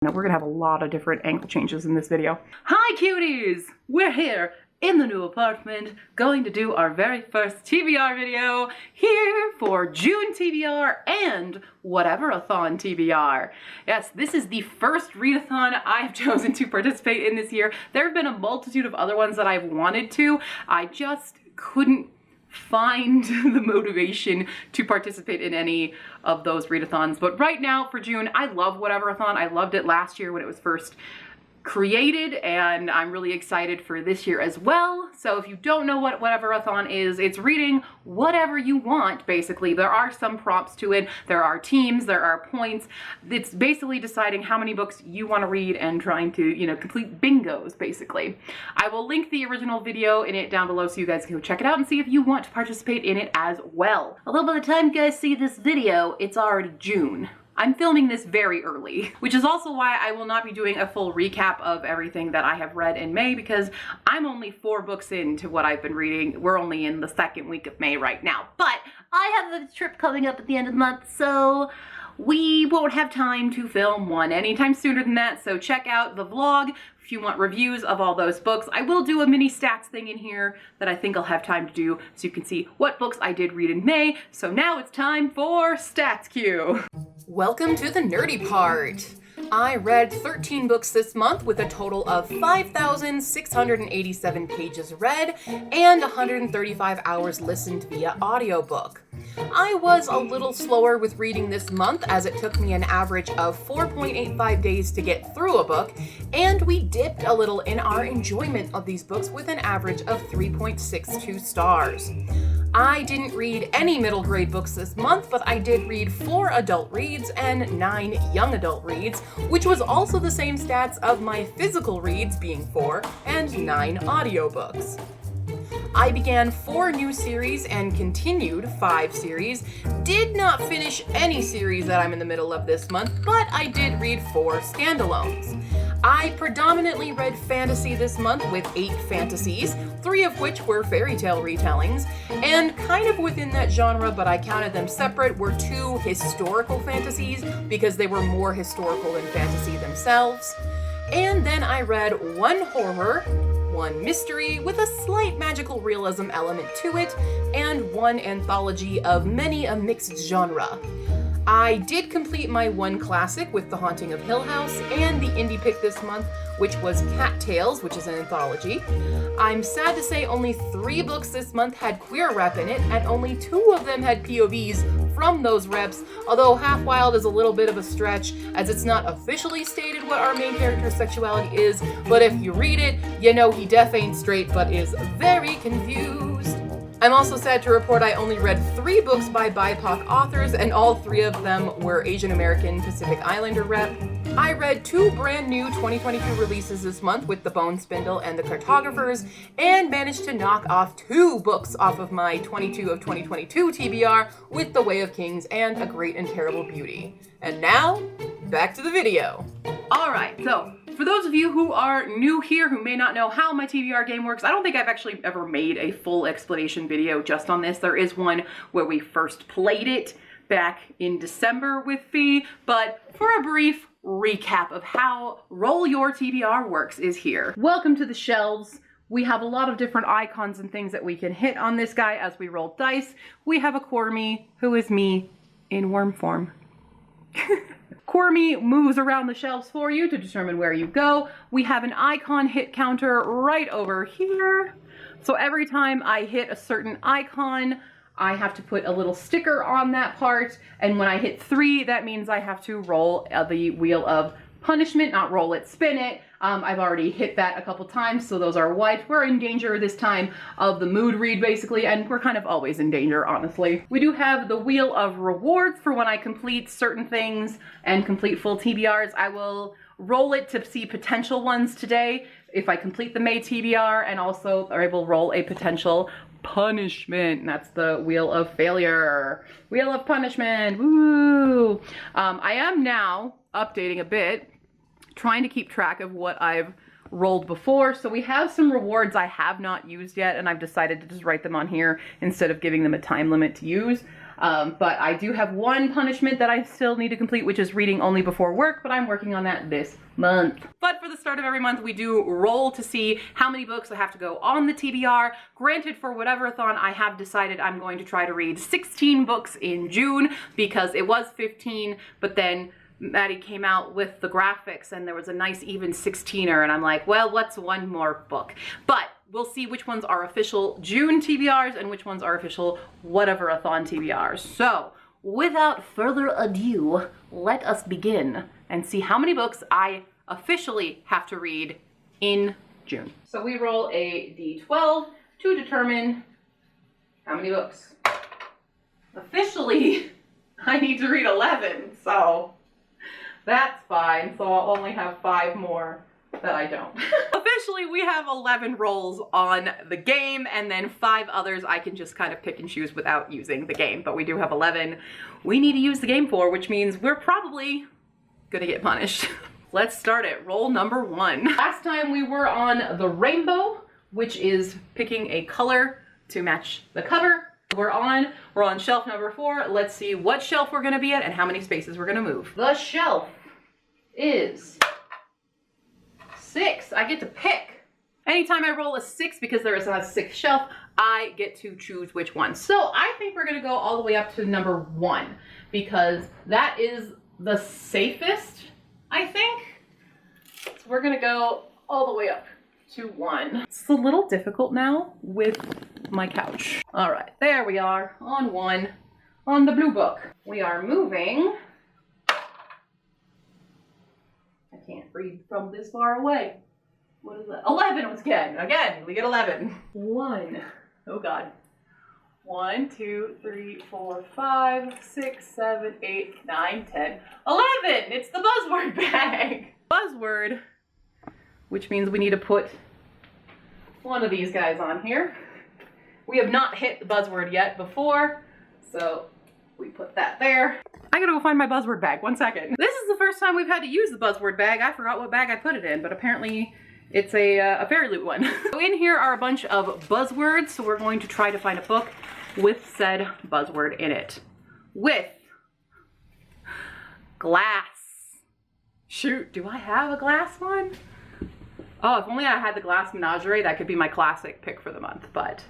Now we're gonna have a lot of different angle changes in this video. Hi cuties! We're here in the new apartment going to do our very first TBR video here for June TBR and whatever-a-thon TBR. Yes, this is the first readathon I've chosen to participate in this year. There have been a multitude of other ones that I've wanted to. I just couldn't find the motivation to participate in any of those readathons. But right now for June, I love whatever-a-thon. I loved it last year when it was first created, and I'm really excited for this year as well. So if you don't know what whatever-a-thon is, it's reading whatever you want, basically. There are some prompts to it, there are teams, there are points. It's basically deciding how many books you want to read and trying to, you know, complete bingos, basically. I will link the original video in it down below so you guys can go check it out and see if you want to participate in it as well. Although by the time you guys see this video, it's already June. I'm filming this very early, which is also why I will not be doing a full recap of everything that I have read in May, because I'm only 4 books into what I've been reading. We're only in the 2nd week of May right now, but I have a trip coming up at the end of the month, so we won't have time to film one anytime sooner than that. So check out the vlog if you want reviews of all those books. I will do a mini stats thing in here that I think I'll have time to do so you can see what books I did read in May. So now it's time for Stats Q. Welcome to the nerdy part. I read 13 books this month with a total of 5,687 pages read and 135 hours listened via audiobook. I was a little slower with reading this month as it took me an average of 4.85 days to get through a book, and we dipped a little in our enjoyment of these books with an average of 3.62 stars. I didn't read any middle grade books this month, but I did read 4 adult reads and 9 young adult reads, which was also the same stats of my physical reads being 4 and 9 audiobooks. I began 4 new series and continued 5 series. Did not finish any series that I'm in the middle of this month, but I did read 4 standalones. I predominantly read fantasy this month with 8 fantasies, 3 of which were fairy tale retellings, and kind of within that genre, but I counted them separate, were 2 historical fantasies because they were more historical than fantasy themselves. And then I read 1 horror, 1 mystery with a slight magical realism element to it, and 1 anthology of many a mixed genre. I did complete my 1 classic with The Haunting of Hill House and the indie pick this month, which was Cat Tales, which is an anthology. I'm sad to say only 3 books this month had queer rep in it, and only 2 of them had POVs from those reps, although Half Wild is a little bit of a stretch as it's not officially stated what our main character's sexuality is, but if you read it, you know he def ain't straight but is very confused. I'm also sad to report I only read 3 books by BIPOC authors, and all 3 of them were Asian American Pacific Islander rep. I read 2 brand new 2022 releases this month with The Bone Spindle and The Cartographers, and managed to knock off 2 books off of my 22 of 2022 TBR with The Way of Kings and A Great and Terrible Beauty. And now, back to the video. Alright, so for those of you who are new here, who may not know how my TBR game works, I don't think I've actually ever made a full explanation video just on this. There is one where we first played it back in December with Fee, but for a brief recap of how Roll Your TBR works is here. Welcome to the shelves. We have a lot of different icons and things that we can hit on this guy as we roll dice. We have a Cormy, who is me in worm form. Cormy moves around the shelves for you to determine where you go. We have an icon hit counter right over here. So every time I hit a certain icon, I have to put a little sticker on that part. And when I hit 3, that means I have to roll the Wheel of Punishment, not roll it, spin it. I've already hit that a couple times, so those are white. We're in danger this time of the mood read, basically, and we're kind of always in danger, honestly. We do have the Wheel of Rewards for when I complete certain things and complete full TBRs. I will roll it to see potential ones today if I complete the May TBR, and also I will roll a potential punishment. That's the Wheel of Failure. Wheel of Punishment, woo! I am now updating a bit, trying to keep track of what I've rolled before. So we have some rewards I have not used yet, and I've decided to just write them on here instead of giving them a time limit to use. But I do have one punishment that I still need to complete, which is reading only before work, but I'm working on that this month. But for the start of every month, we do roll to see how many books I have to go on the TBR. Granted, for whatever-a-thon, I have decided I'm going to try to read 16 books in June, because it was 15, but then Maddie came out with the graphics and there was a nice even 16er, and I'm like, well, what's one more book? But we'll see which ones are official June TBRs and which ones are official whatever-a-thon TBRs. So without further ado, let us begin and see how many books I officially have to read in June. So we roll a d12 to determine how many books. Officially, I need to read 11, so that's fine. So I'll only have 5 more that I don't. Officially, we have 11 rolls on the game, and then 5 others I can just kind of pick and choose without using the game. But we do have 11 we need to use the game for, which means we're probably gonna get punished. Let's start it. Roll number 1. Last time we were on the rainbow, which is picking a color to match the cover. We're on shelf number 4. Let's see what shelf we're gonna be at and how many spaces we're gonna move. The shelf is 6. I get to pick. Anytime I roll a 6, because there is a 6th shelf, I get to choose which one. So I think we're gonna go all the way up to number 1, because that is the safest, I think. So we're gonna go all the way up to 1. It's a little difficult now with my couch. All right, there we are on 1 on the blue book. We are moving. I can't read from this far away. What is that? 11 once again. Again, we get 11. 1. Oh God. 1, 2, 3, 4, 5, 6, 7, 8, 9, 10, 11. It's the buzzword bag. Buzzword, which means we need to put one of these guys on here. We have not hit the buzzword yet before, so we put that there. I gotta go find my buzzword bag. 1 second. This is the first time we've had to use the buzzword bag. I forgot what bag I put it in, but apparently it's a Fairy Loot one. So in here are a bunch of buzzwords, so we're going to try to find a book with said buzzword in it. With glass. Shoot, do I have a glass one? Oh, if only I had the glass menagerie, that could be my classic pick for the month, but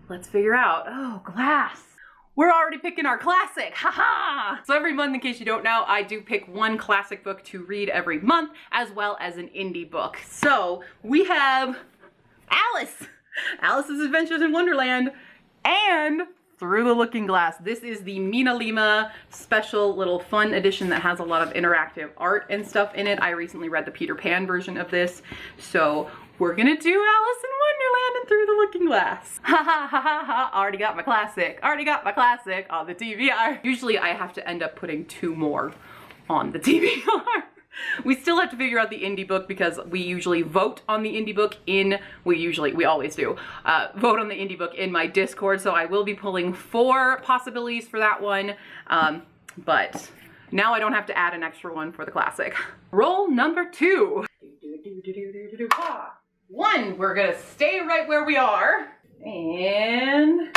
let's figure out. Oh, glass. We're already picking our classic, haha! So every month, in case you don't know, I do pick one classic book to read every month, as well as an indie book. So we have Alice, Alice's Adventures in Wonderland, and Through the Looking Glass. This is the Mina Lima special little fun edition that has a lot of interactive art and stuff in it. I recently read the Peter Pan version of this, so we're gonna do Alice in Wonderland and Through the Looking Glass. Ha ha ha ha ha, already got my classic on the TBR. Usually I have to end up putting 2 more on the TBR. We still have to figure out the indie book, because we usually vote on the indie book in, we always do, vote on the indie book in my Discord, so I will be pulling 4 possibilities for that one, but now I don't have to add an extra one for the classic. Roll number 2. 1, we're gonna stay right where we are, and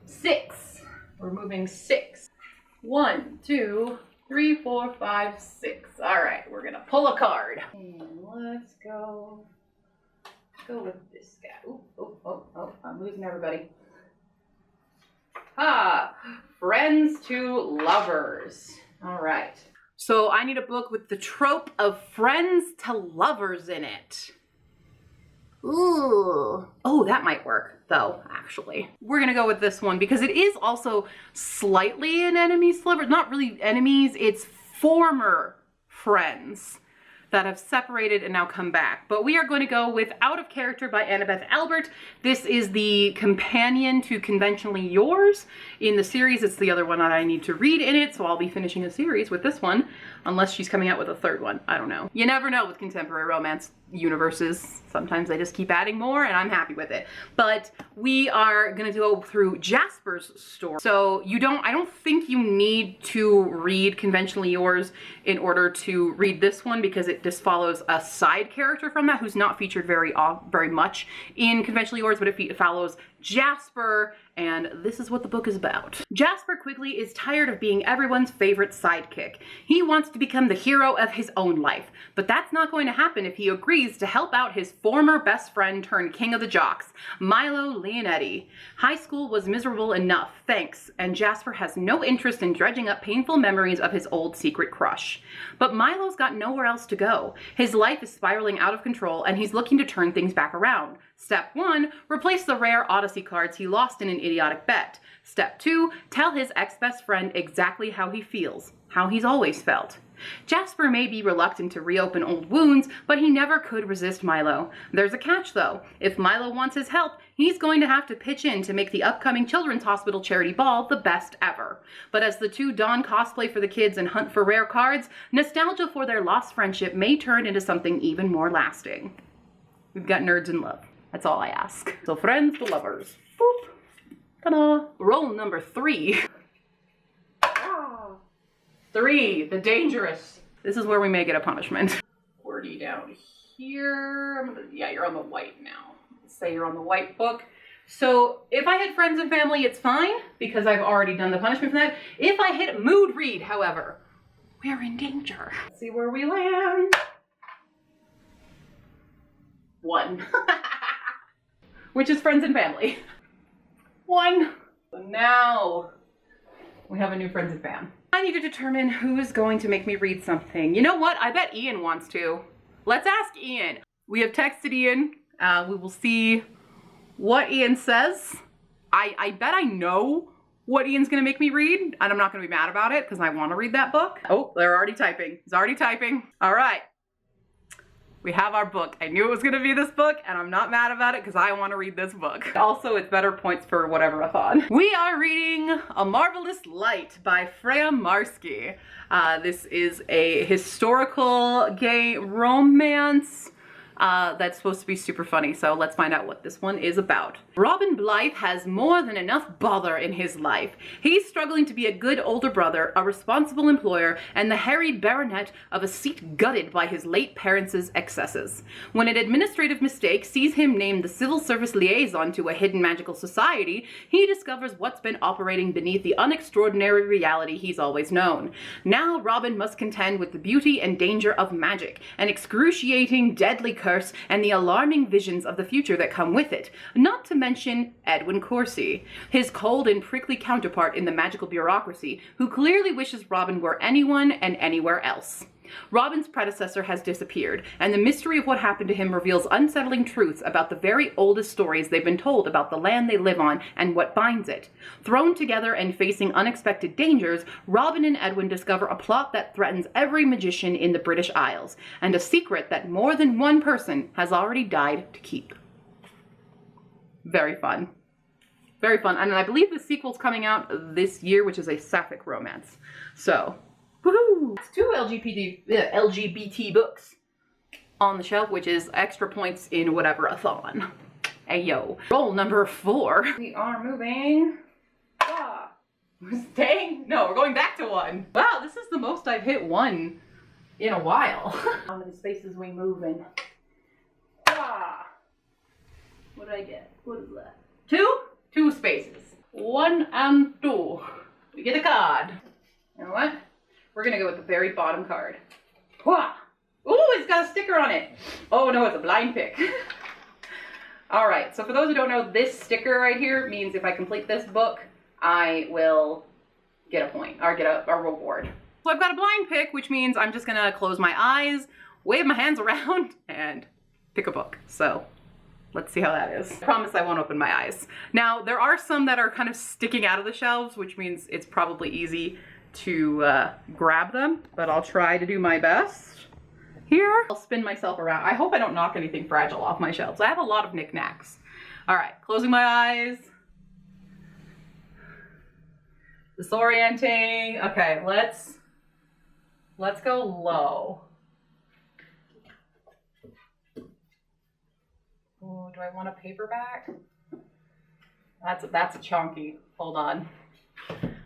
6, we're moving 6. 1, 2, 3, 4, 5, 6. All right, we're gonna pull a card. And let's go with this guy. Oh, I'm losing everybody. Friends to lovers. All right. So I need a book with the trope of friends to lovers in it. Ooh. Oh, that might work though, actually. We're gonna go with this one because it is also slightly an enemies to lovers. Not really enemies, it's former friends that have separated and now come back. But we are going to go with Out of Character by Annabeth Albert. This is the companion to Conventionally Yours in the series. It's the other one that I need to read in it, so I'll be finishing a series with this one, unless she's coming out with a 3rd one. I don't know. You never know with contemporary romance universes. Sometimes they just keep adding more, and I'm happy with it. But we are gonna go through Jasper's story. So I don't think you need to read Conventionally Yours in order to read this one, because it just follows a side character from that who's not featured very much in Conventionally Yours, but it follows Jasper, and this is what the book is about. Jasper Quigley is tired of being everyone's favorite sidekick. He wants to become the hero of his own life, but that's not going to happen if he agrees to help out his former best friend turned king of the jocks, Milo Leonetti. High school was miserable enough, thanks, and Jasper has no interest in dredging up painful memories of his old secret crush. But Milo's got nowhere else to go. His life is spiraling out of control, and he's looking to turn things back around. Step 1, replace the rare Odyssey cards he lost in an idiotic bet. Step 2, tell his ex-best friend exactly how he feels, how he's always felt. Jasper may be reluctant to reopen old wounds, but he never could resist Milo. There's a catch though. If Milo wants his help, he's going to have to pitch in to make the upcoming Children's Hospital charity ball the best ever. But as the two don cosplay for the kids and hunt for rare cards, nostalgia for their lost friendship may turn into something even more lasting. We've got nerds in love. That's all I ask. So friends to lovers. Boop. Ta-da. Roll number 3. 3, the dangerous. This is where we may get a punishment. Wordy down here. Yeah, you're on the white now. Say you're on the white book. So if I hit friends and family, it's fine because I've already done the punishment for that. If I hit mood read, however, we're in danger. Let's see where we land. 1. Which is friends and family. 1. So now we have a new friends and fam. I need to determine who is going to make me read something. You know what? I bet Ian wants to. Let's ask Ian. We have texted Ian. We will see what Ian says. I bet I know what Ian's gonna make me read, and I'm not gonna be mad about it because I want to read that book. Oh, they're already typing. He's already typing. All right. We have our book. I knew it was gonna be this book, and I'm not mad about it because I want to read this book. Also, it's better points for whatever-a-thon. We are reading A Marvelous Light by Freya Marsky. This is a historical gay romance that's supposed to be super funny, so let's find out what this one is about. Robin Blythe has more than enough bother in his life. He's struggling to be a good older brother, a responsible employer, and the harried baronet of a seat gutted by his late parents' excesses. When an administrative mistake sees him named the civil service liaison to a hidden magical society, he discovers what's been operating beneath the unextraordinary reality he's always known. Now Robin must contend with the beauty and danger of magic, an excruciating, deadly curse, and the alarming visions of the future that come with it, not to mention Edwin Corsi, his cold and prickly counterpart in the magical bureaucracy, who clearly wishes Robin were anyone and anywhere else. Robin's predecessor has disappeared, and the mystery of what happened to him reveals unsettling truths about the very oldest stories they've been told about the land they live on and what binds it. Thrown together and facing unexpected dangers, Robin and Edwin discover a plot that threatens every magician in the British Isles, and a secret that more than one person has already died to keep. Very fun. Very fun. And I believe the sequel's coming out this year, which is a sapphic romance. So, woohoo! It's 2 LGBT books on the shelf, which is extra points in whatever-a-thon. Ayo. Roll number 4. We are moving. Ah. We're staying? No, we're going back to 1. Wow, this is the most I've hit 1 in a while. How many spaces we move in? Ah. What did I get? What is that? 2? 2 spaces. 1 and 2. We get a card. You know what? We're gonna go with the very bottom card. Wah! Ooh, it's got a sticker on it. Oh no, it's a blind pick. All right, so for those who don't know, this sticker right here means if I complete this book, I will get a point, or get a reward. So I've got a blind pick, which means I'm just gonna close my eyes, wave my hands around, and pick a book. So let's see how that is. I promise I won't open my eyes. Now, there are some that are kind of sticking out of the shelves, which means it's probably easy to grab them, but I'll try to do my best. Here, I'll spin myself around. I hope I don't knock anything fragile off my shelves. I have a lot of knickknacks. All right, closing my eyes. Disorienting. Okay, let's go low. Oh, do I want a paperback? That's a chunky. Hold on.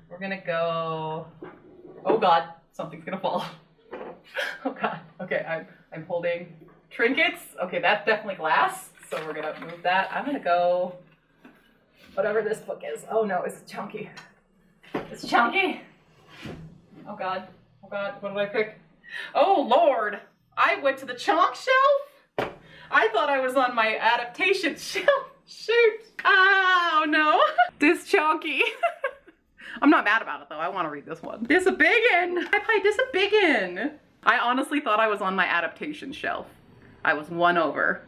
We're gonna go. Oh God, something's gonna fall. Oh God. Okay, I'm holding trinkets. Okay, that's definitely glass, so we're gonna move that. I'm gonna go Whatever this book is. Oh no, it's chunky. It's chunky. Oh god. Oh god, what did I pick? Oh lord! I went to the chunk shelf? I thought I was on my adaptation shelf. Shoot. Oh no. This chunky. I'm not mad about it though. I want to read this one. This a biggin. This a biggin. I honestly thought I was on my adaptation shelf. I was one over.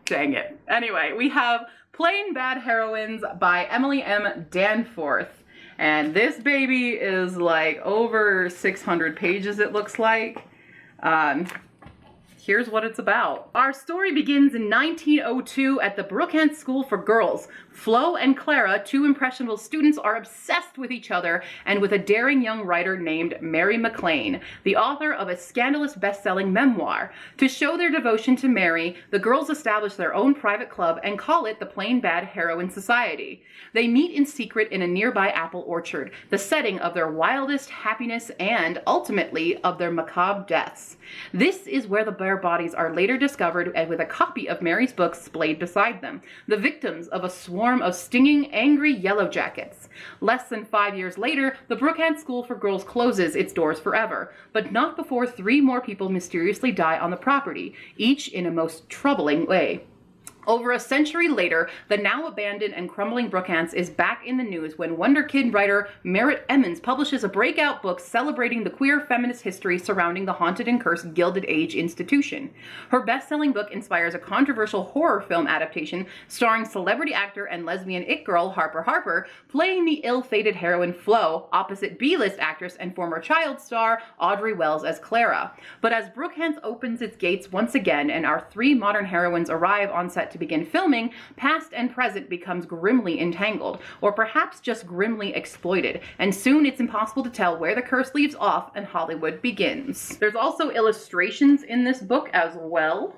Dang it. Anyway, we have Plain Bad Heroines by Emily M. Danforth. And this baby is like over 600 pages, it looks like. Here's what it's about. Our story begins in 1902 at the Brookend School for Girls. Flo and Clara, two impressionable students, are obsessed with each other and with a daring young writer named Mary McLean, the author of a scandalous best-selling memoir. To show their devotion to Mary, the girls establish their own private club and call it the Plain Bad Heroine Society. They meet in secret in a nearby apple orchard, the setting of their wildest happiness and, ultimately, of their macabre deaths. This is where the bare bodies are later discovered and with a copy of Mary's book splayed beside them, the victims of a swarm of stinging, angry yellow jackets. Less than 5 years later, the Brookend School for Girls closes its doors forever, but not before 3 more people mysteriously die on the property, each in a most troubling way. Over a century later, the now abandoned and crumbling Brookends is back in the news when Wonder Kid writer Merritt Emmons publishes a breakout book celebrating the queer feminist history surrounding the haunted and cursed Gilded Age institution. Her best-selling book inspires a controversial horror film adaptation starring celebrity actor and lesbian it girl Harper Harper playing the ill-fated heroine Flo opposite B-list actress and former child star Audrey Wells as Clara. But as Brookends opens its gates once again and our 3 modern heroines arrive on set to begin filming, past and present becomes grimly entangled, or perhaps just grimly exploited, and soon it's impossible to tell where the curse leaves off and Hollywood begins. There's also illustrations in this book as well,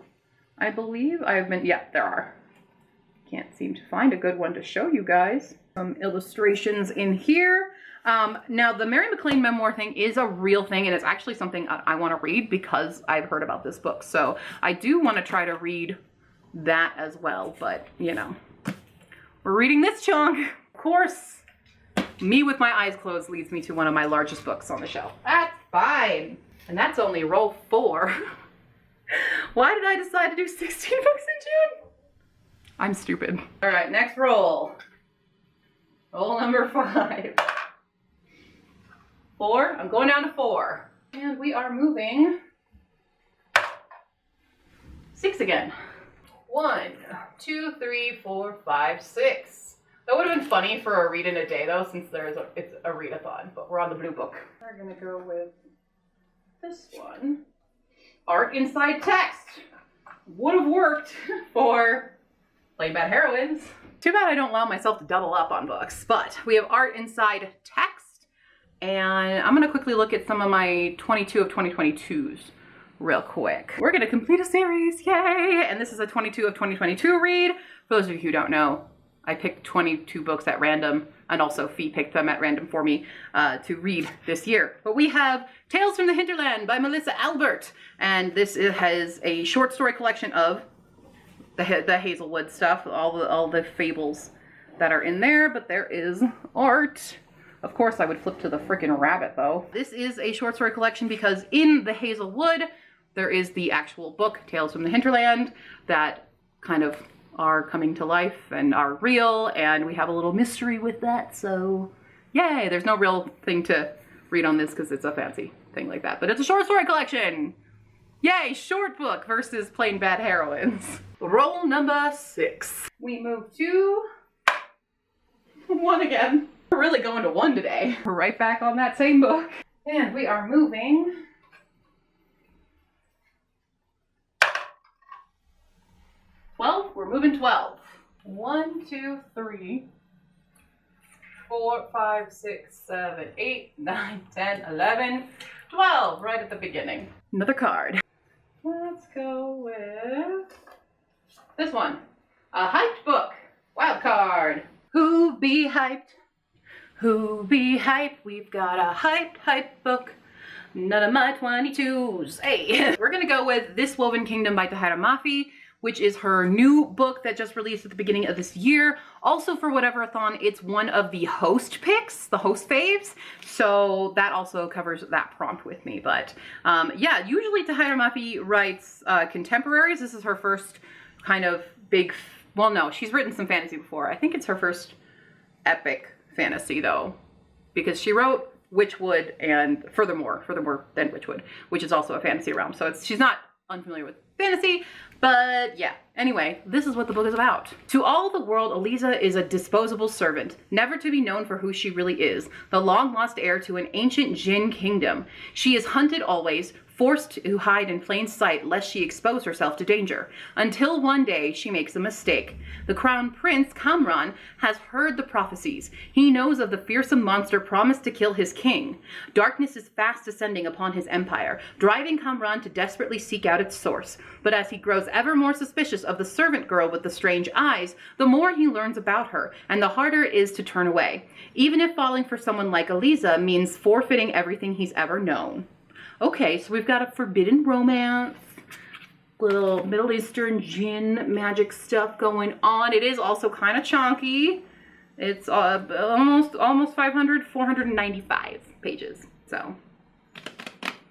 I believe. Yeah, there are. Can't seem to find a good one to show you guys. Some illustrations in here. Now, the Mary McLean memoir thing is a real thing, and it's actually something I want to read because I've heard about this book. So I do want to try to read that as well, but you know, we're reading this chunk. Of course, me with my eyes closed leads me to one of my largest books on the shelf. That's fine. And that's only roll 4. Why did I decide to do 16 books in June? I'm stupid. All right, next roll. Roll number 5. 4, I'm going down to 4. And we are moving 6 again. 1, 2, 3, 4, 5, 6. That would have been funny for a read in a day though, since it's a readathon, but we're on the blue book. We're gonna go with this one. Art inside text. Would have worked for Plain Bad Heroines. Too bad I don't allow myself to double up on books, but we have art inside text, and I'm gonna quickly look at some of my 22 of 2022s. Real quick. We're gonna complete a series, yay! And this is a 22 of 2022 read. For those of you who don't know, I picked 22 books at random, and also Fee picked them at random for me to read this year. But we have Tales from the Hinterland by Melissa Albert, and this has a short story collection of the Hazelwood stuff, all the fables that are in there, but there is art. Of course I would flip to the frickin' rabbit though. This is a short story collection because in the Hazelwood, there is the actual book, Tales from the Hinterland, that kind of are coming to life and are real, and we have a little mystery with that, so yay! There's no real thing to read on this because it's a fancy thing like that, but it's a short story collection! Yay! Short book versus Plain Bad Heroines. Roll number 6. We move to 1 again. We're really going to 1 today. We're right back on that same book. And we are moving 12. We're moving 12. 1, 2, 3, 4, 5, 6, 7, 8, 9, 10, 11, 12. Right at the beginning. Another card. Let's go with this one. A hyped book. Wild card. Who be hyped? Who be hyped? We've got a hyped book. None of my 22s. Hey. We're gonna go with This Woven Kingdom by Tahira Mafi. which is her new book that just released at the beginning of this year. Also for Whatever-a-thon, it's one of the host picks, the host faves. So that also covers that prompt with me. But yeah, usually Tahira Mafi writes contemporaries. This is her first kind of big, well, no, she's written some fantasy before. I think it's her first epic fantasy though, because she wrote Witchwood and Furthermore than Witchwood, which is also a fantasy realm. So she's not unfamiliar with fantasy, but yeah. Anyway, this is what the book is about. To all the world, Eliza is a disposable servant, never to be known for who she really is, the long-lost heir to an ancient Jinn kingdom. She is hunted always, forced to hide in plain sight lest she expose herself to danger, until one day she makes a mistake. The crown prince, Kamran, has heard the prophecies. He knows of the fearsome monster promised to kill his king. Darkness is fast descending upon his empire, driving Kamran to desperately seek out its source. But as he grows ever more suspicious of the servant girl with the strange eyes, the more he learns about her, and the harder it is to turn away, even if falling for someone like Eliza means forfeiting everything he's ever known. Okay, so we've got a forbidden romance, little Middle Eastern jinn magic stuff going on. It is also kind of chunky. It's almost 500, 495 pages. So,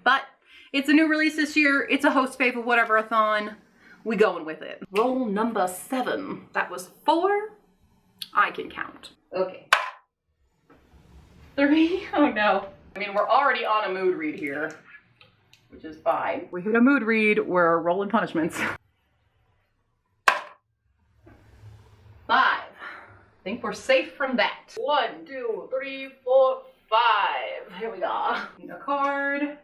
but it's a new release this year. It's a host fave of Whatever-a-thon. We going with it. Roll number 7. That was 4. I can count. Okay. 3. Oh no. I mean, we're already on a mood read here, which is fine. We hit a mood read, we're rolling punishments. 5. I think we're safe from that. 1, 2, 3, 4, 5. Here we go. Need a card.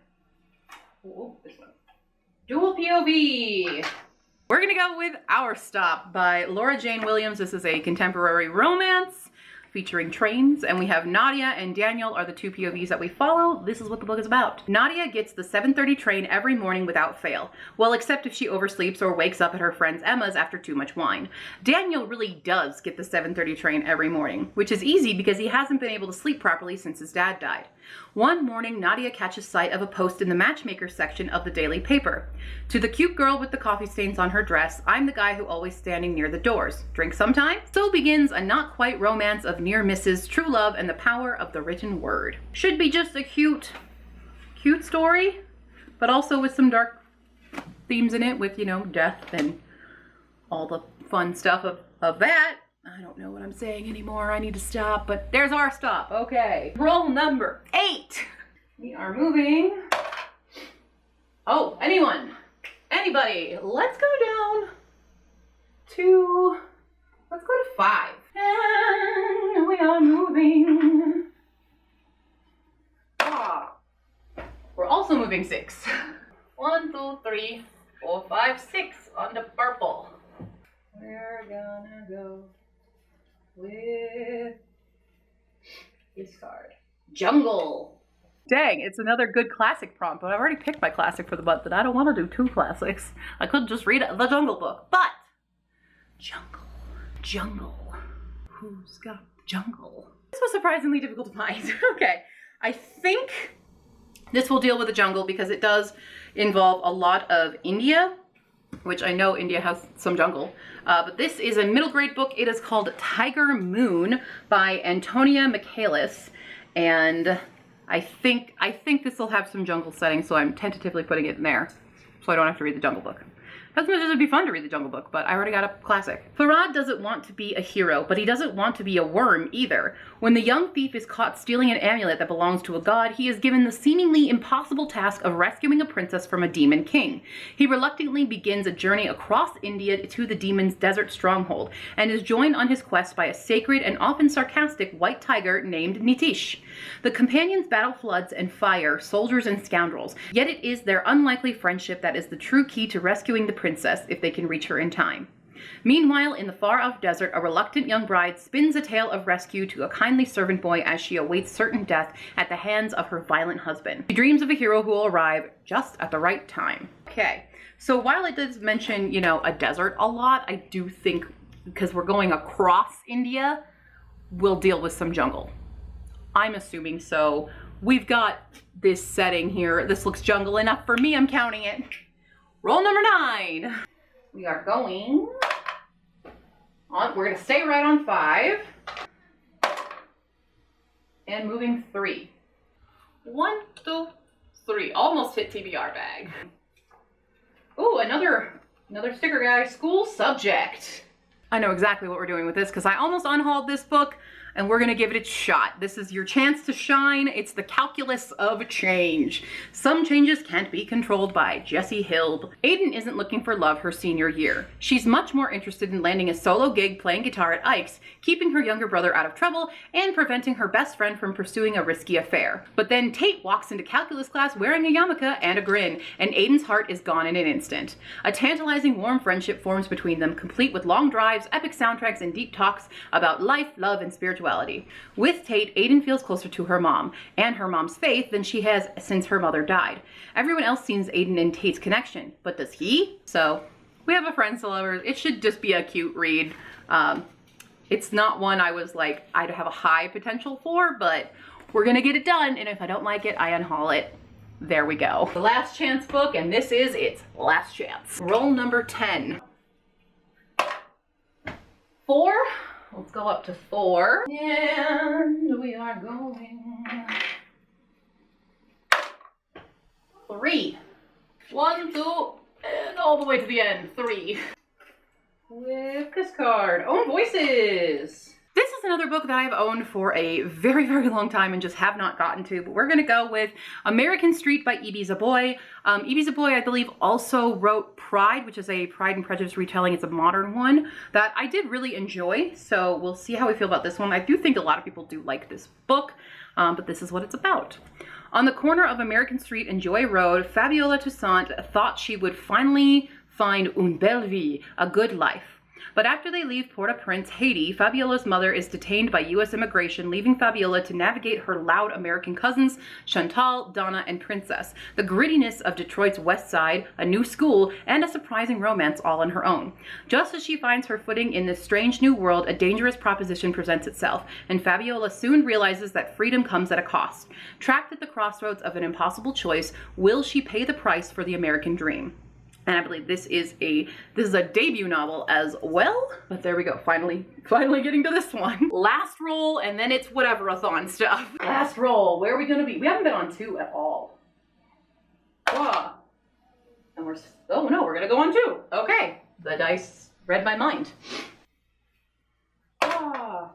Ooh, this one. Dual POV. We're gonna go with Our Stop by Laura Jane Williams. This is a contemporary romance featuring trains, and we have Nadia and Daniel are the 2 POVs that we follow. This is what the book is about. Nadia gets the 7:30 train every morning without fail. Well, except if she oversleeps or wakes up at her friend's Emma's after too much wine. Daniel really does get the 7:30 train every morning, which is easy because he hasn't been able to sleep properly since his dad died. One morning, Nadia catches sight of a post in the matchmaker section of the daily paper. To the cute girl with the coffee stains on her dress, I'm the guy who always standing near the doors. Drink sometime? So begins a not quite romance of near misses, true love, and the power of the written word. Should be just a cute story, but also with some dark themes in it with, you know, death and all the fun stuff of that. I don't know what I'm saying anymore. I need to stop, but there's Our Stop. Okay. Roll number 8. We are moving. Oh, anybody, let's go down to, let's go to 5. And we are moving. Ah, we're also moving 6. 1, 2, 3, 4, 5, 6 on the purple. We're gonna go with this card. Jungle. Dang, it's another good classic prompt, but I've already picked my classic for the month, and I don't want to do 2 classics. I could just read the Jungle Book, but Jungle. Who's got the jungle? This was surprisingly difficult to find. Okay, I think this will deal with the jungle because it does involve a lot of India, which I know India has some jungle. But this is a middle grade book. It is called Tiger Moon by Antonia Michaelis. And I think this will have some jungle settings, so I'm tentatively putting it in there so I don't have to read the Jungle Book. As much as it'd be fun to read the Jungle Book, but I already got a classic. Farad doesn't want to be a hero, but he doesn't want to be a worm either. When the young thief is caught stealing an amulet that belongs to a god, he is given the seemingly impossible task of rescuing a princess from a demon king. He reluctantly begins a journey across India to the demon's desert stronghold, and is joined on his quest by a sacred and often sarcastic white tiger named Nitish. The companions battle floods and fire, soldiers and scoundrels, yet it is their unlikely friendship that is the true key to rescuing the princess if they can reach her in time. Meanwhile, in the far-off desert, a reluctant young bride spins a tale of rescue to a kindly servant boy as she awaits certain death at the hands of her violent husband. She dreams of a hero who will arrive just at the right time. Okay, so while it does mention, you know, a desert a lot, I do think, because we're going across India, we'll deal with some jungle. I'm assuming so. We've got this setting here. This looks jungle enough for me. I'm counting it. Roll number 9. We are going on, we're gonna stay right on 5. And moving 3. 1, 2, 3. Almost hit TBR bag. Ooh, another sticker, guys. School subject. I know exactly what we're doing with this because I almost unhauled this book, and we're gonna give it a shot. This is your chance to shine. It's the calculus of change. Some changes can't be controlled by Jessie Hill. Aiden isn't looking for love her senior year. She's much more interested in landing a solo gig playing guitar at Ike's, keeping her younger brother out of trouble, and preventing her best friend from pursuing a risky affair. But then Tate walks into calculus class wearing a yarmulke and a grin, and Aiden's heart is gone in an instant. A tantalizing warm friendship forms between them, complete with long drives, epic soundtracks, and deep talks about life, love, and spirituality. With Tate, Aiden feels closer to her mom and her mom's faith than she has since her mother died. Everyone else sees Aiden and Tate's connection, but does he? So we have a friend celebrity. It should just be a cute read. It's not one I was like, I'd have a high potential for, but we're gonna get it done. And if I don't like it, I unhaul it. There we go. The last chance book, and this is its last chance. Roll number 10. 4. Let's go up to 4. And we are going 3. 1, 2, and all the way to the end. 3. With this card, Own Voices. This is another book that I've owned for a very, very long time and just have not gotten to, but we're gonna go with American Street by E.B. Zaboy. E.B. Zaboy, I believe, also wrote Pride, which is a Pride and Prejudice retelling. It's a modern one that I did really enjoy, so we'll see how we feel about this one. I do think a lot of people do like this book, but this is what it's about. On the corner of American Street and Joy Road, Fabiola Toussaint thought she would finally find une belle vie, a good life. But after they leave Port-au-Prince, Haiti, Fabiola's mother is detained by U.S. immigration, leaving Fabiola to navigate her loud American cousins, Chantal, Donna, and Princess, the grittiness of Detroit's West Side, a new school, and a surprising romance all on her own. Just as she finds her footing in this strange new world, a dangerous proposition presents itself, and Fabiola soon realizes that freedom comes at a cost. Trapped at the crossroads of an impossible choice, will she pay the price for the American dream? And I believe this is a debut novel as well. But there we go, finally getting to this one. Last roll, and then it's whatever-a-thon stuff. Last roll, where are we gonna be? We haven't been on 2 at all. Ah. And oh no, we're gonna go on 2. Okay, the dice read my mind. Ah.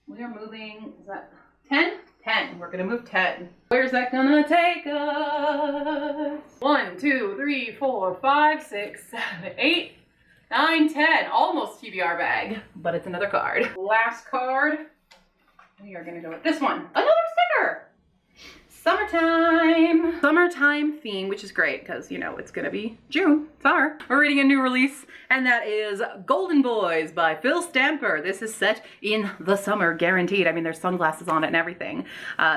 We are moving, is that 10? 10. We're gonna move 10. Where's that gonna take us? 1, 2, 3, 4, 5, 6, 7, 8, 9, 10. Almost TBR bag, but it's another card. Last card. We are gonna go with this one. Another sticker. Summertime. Summertime theme, which is great because, you know, it's gonna be June. Summer. We're reading a new release, and that is Golden Boys by Phil Stamper. This is set in the summer, guaranteed. I mean, there's sunglasses on it and everything.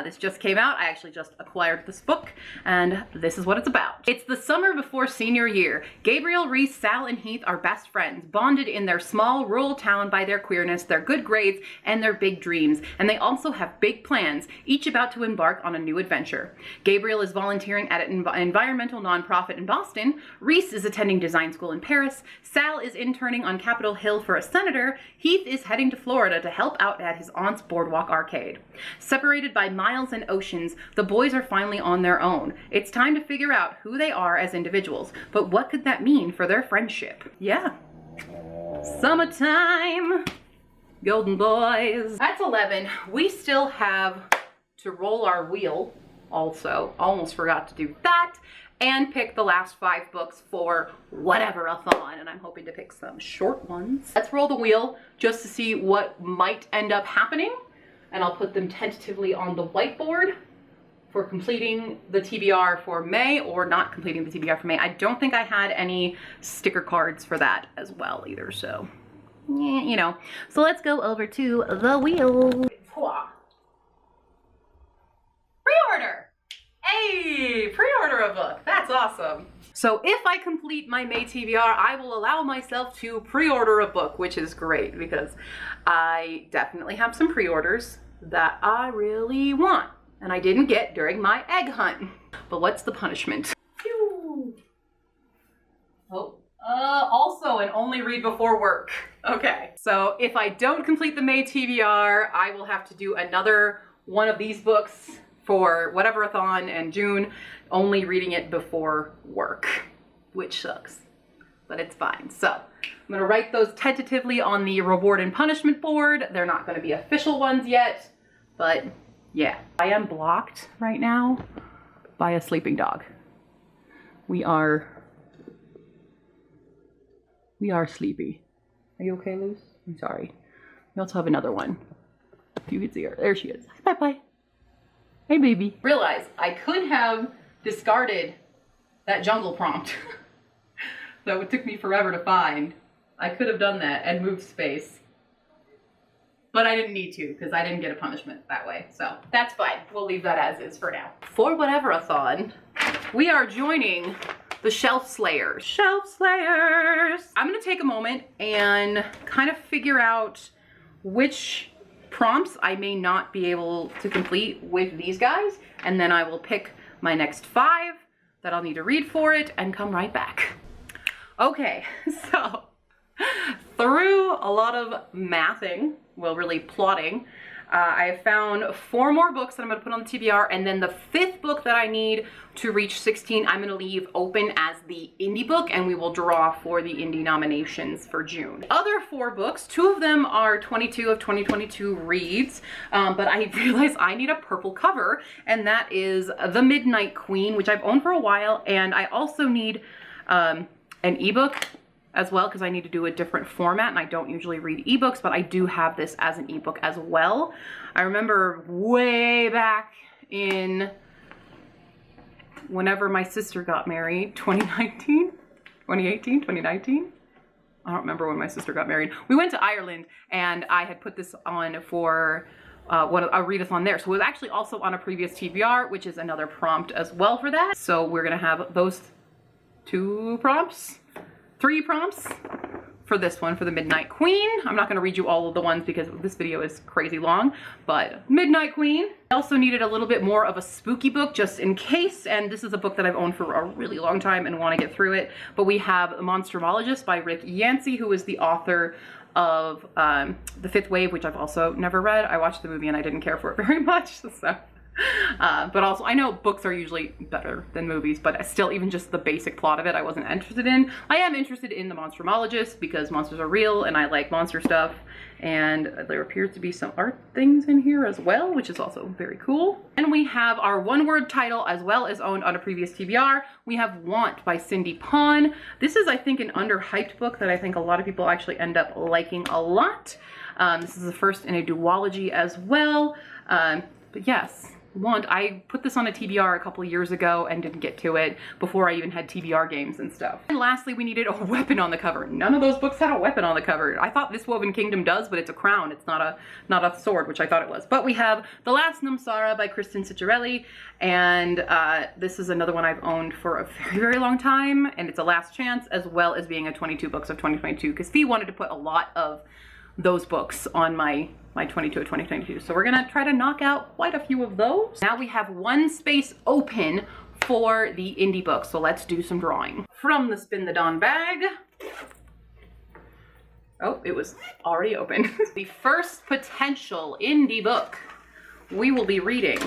This just came out. I actually just acquired this book, and this is what it's about. It's the summer before senior year. Gabriel, Reese, Sal, and Heath are best friends, bonded in their small rural town by their queerness, their good grades, and their big dreams. And they also have big plans, each about to embark on a new adventure. Gabriel is volunteering at an environmental nonprofit in Boston. Reese is attending design school in Paris. Sal is interning on Capitol Hill for a senator. Heath is heading to Florida to help out at his aunt's boardwalk arcade. Separated by miles and oceans, the boys are finally on their own. It's time to figure out who they are as individuals, but what could that mean for their friendship? Yeah. Summertime. Golden Boys. That's 11. We still have to roll our wheel. Also, almost forgot to do that, and pick the last 5 books for whatever-a-thon, and I'm hoping to pick some short ones. Let's roll the wheel just to see what might end up happening, and I'll put them tentatively on the whiteboard for completing the TBR for May or not completing the TBR for May. I don't think I had any sticker cards for that as well either, so yeah, you know. So let's go over to the wheel. Pre-order! Hey, pre-order a book. That's awesome. So if I complete my May TBR, I will allow myself to pre-order a book, which is great because I definitely have some pre-orders that I really want and I didn't get during my egg hunt. But what's the punishment? Phew. Oh, Also an only read before work. Okay, so if I don't complete the May TBR, I will have to do another one of these books for whatever-a-thon in June, only reading it before work, which sucks, but it's fine. So I'm gonna write those tentatively on the reward and punishment board. They're not gonna be official ones yet, but yeah. I am blocked right now by a sleeping dog. We are sleepy. Are you okay, Luce? I'm sorry. We also have another one. If you could see her. There she is. Bye-bye. Hey, baby. Realize I could have discarded that jungle prompt that would took me forever to find. I could have done that and moved space. But I didn't need to because I didn't get a punishment that way. So that's fine. We'll leave that as is for now. For whatever-a-thon, we are joining the Shelf Slayers. Shelf Slayers! I'm gonna take a moment and kind of figure out which prompts I may not be able to complete with these guys, and then I will pick my next 5 that I'll need to read for it and come right back. Okay, so through a lot of mathing, well, really plotting, I have found 4 more books that I'm going to put on the TBR, and then the 5th book that I need to reach 16, I'm going to leave open as the indie book, and we will draw for the indie nominations for June. Other 4 books, 2 of them are 22 of 2022 reads, but I realized I need a purple cover, and that is The Midnight Queen, which I've owned for a while, and I also need an ebook as well, because I need to do a different format, and I don't usually read ebooks, but I do have this as an ebook as well. I remember way back in whenever my sister got married, 2019, 2018, 2019? I don't remember when my sister got married. We went to Ireland, and I had put this on for a readathon there. So it was actually also on a previous TBR, which is another prompt as well for that. So we're gonna have those 2 prompts. 3 prompts for this one, for The Midnight Queen. I'm not going to read you all of the ones because this video is crazy long, but Midnight Queen. I also needed a little bit more of a spooky book just in case, and this is a book that I've owned for a really long time and want to get through it. But we have Monsterologist by Rick Yancey, who is the author of The Fifth Wave, which I've also never read. I watched the movie and I didn't care for it very much, so. But also, I know books are usually better than movies, but still, even just the basic plot of it, I wasn't interested in. I am interested in The Monsterologist because monsters are real and I like monster stuff, and there appears to be some art things in here as well, which is also very cool. And we have our one-word title as well as owned on a previous TBR. We have Want by Cindy Pon. This is, I think, an underhyped book that I think a lot of people actually end up liking a lot. This is the first in a duology as well, but yes. Want. I put this on a TBR a couple of years ago and didn't get to it before I even had TBR games and stuff. And lastly, we needed a weapon on the cover. None of those books had a weapon on the cover. I thought This Woven Kingdom does, but it's a crown. It's not a sword, which I thought it was. But we have The Last Namsara by Kristen Ciccarelli, and this is another one I've owned for a very, very long time, and it's a last chance, as well as being a 22 books of 2022, because Fee wanted to put a lot of those books on my 22 of 2022. So we're gonna try to knock out quite a few of those. Now we have 1 space open for the indie book. So let's do some drawing. From the Spin the Dawn bag. Oh, it was already open. The first potential indie book we will be reading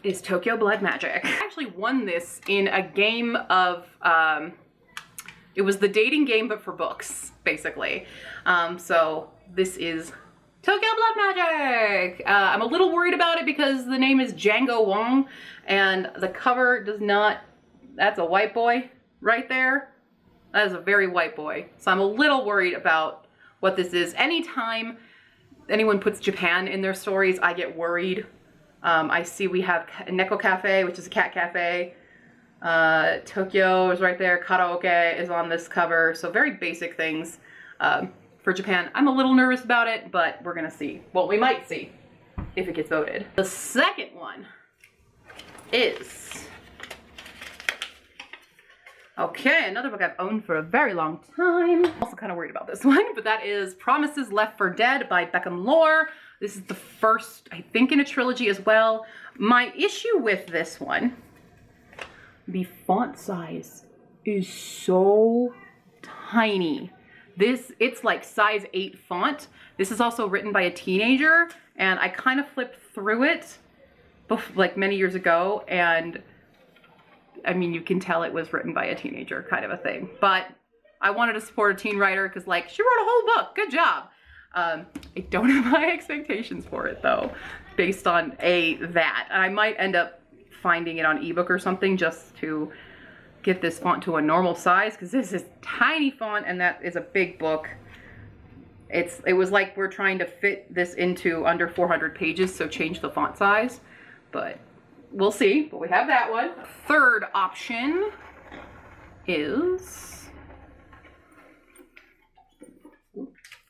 is Tokyo Blood Magic. I actually won this in a game of, it was the dating game, but for books, basically. So this is Tokyo Blood Magic! I'm a little worried about it because the name is Django Wong, and the cover does not, that's a white boy right there. That is a very white boy. So I'm a little worried about what this is. Anytime anyone puts Japan in their stories, I get worried. I see we have Neko Cafe, which is a cat cafe. Tokyo is right there. Karaoke is on this cover. So very basic things. For Japan, I'm a little nervous about it, but we're gonna see. Well, we might see if it gets voted. The second one is, okay, another book I've owned for a very long time. Also kind of worried about this one, but that is Promises Left for Dead by Beckham Lore. This is the first, I think, in a trilogy as well. My issue with this one, the font size is so tiny. It's like size 8 font. This is also written by a teenager, and I kind of flipped through it like many years ago, and I mean, you can tell it was written by a teenager kind of a thing. But I wanted to support a teen writer because, like, she wrote a whole book. Good job. I don't have high expectations for it though, based on that. I might end up finding it on ebook or something just to get this font to a normal size, because this is tiny font and that is a big book. It was like we're trying to fit this into under 400 pages, so change the font size, but we'll see. But we have that one. Third option is,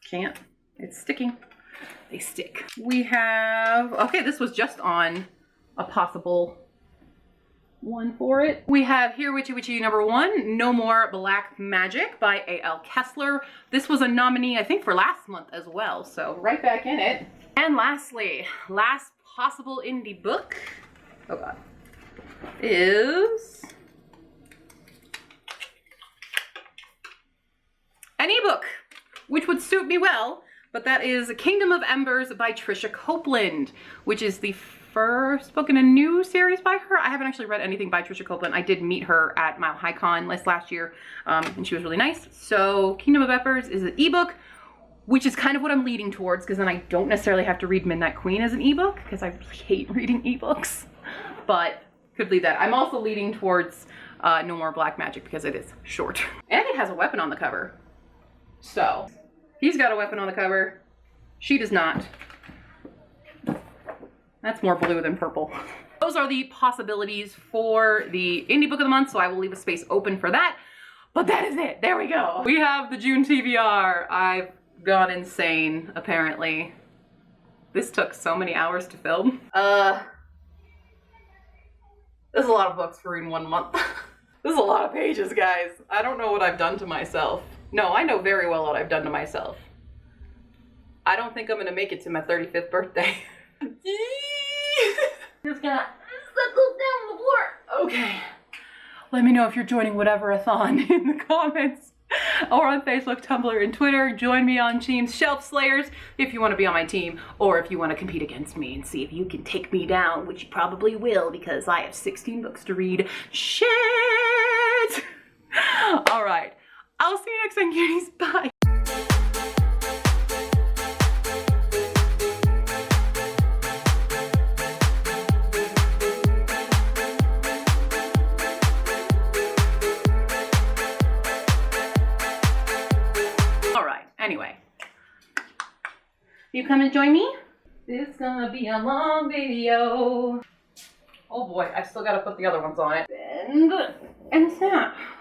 can't, it's sticking. They stick. We have, okay, this was just on a possible one for it. We have Here Witchy Witchy #1, No More Black Magic by A.L. Kessler. This was a nominee, I think, for last month as well, so right back in it. And lastly, last possible indie book, oh god, is an ebook, which would suit me well, but that is Kingdom of Embers by Trisha Copeland, which is the first book in a new series by her. I haven't actually read anything by Trisha Copeland. I did meet her at Mile High Con last year, and she was really nice. So Kingdom of Embers is an ebook, which is kind of what I'm leading towards, because then I don't necessarily have to read Midnight Queen as an ebook, because I really hate reading ebooks, but could lead that. I'm also leading towards No More Black Magic because it is short. And it has a weapon on the cover. So he's got a weapon on the cover. She does not. That's more blue than purple. Those are the possibilities for the indie book of the month, so I will leave a space open for that. But that is it. There we go. We have the June TBR. I've gone insane, apparently. This took so many hours to film. There's a lot of books for reading 1 month. This is a lot of pages, guys. I don't know what I've done to myself. No, I know very well what I've done to myself. I don't think I'm gonna make it to my 35th birthday. Just gonna set those down on the floor. Okay. Let me know if you're joining whatever-a-thon in the comments or on Facebook, Tumblr, and Twitter. Join me on Team Shelf Slayers if you want to be on my team, or if you want to compete against me and see if you can take me down, which you probably will because I have 16 books to read. Shit! All right. I'll see you next time, cuties. Bye. Anyway, you come and join me? It's gonna be a long video. Oh boy, I still gotta put the other ones on it. Bend and snap.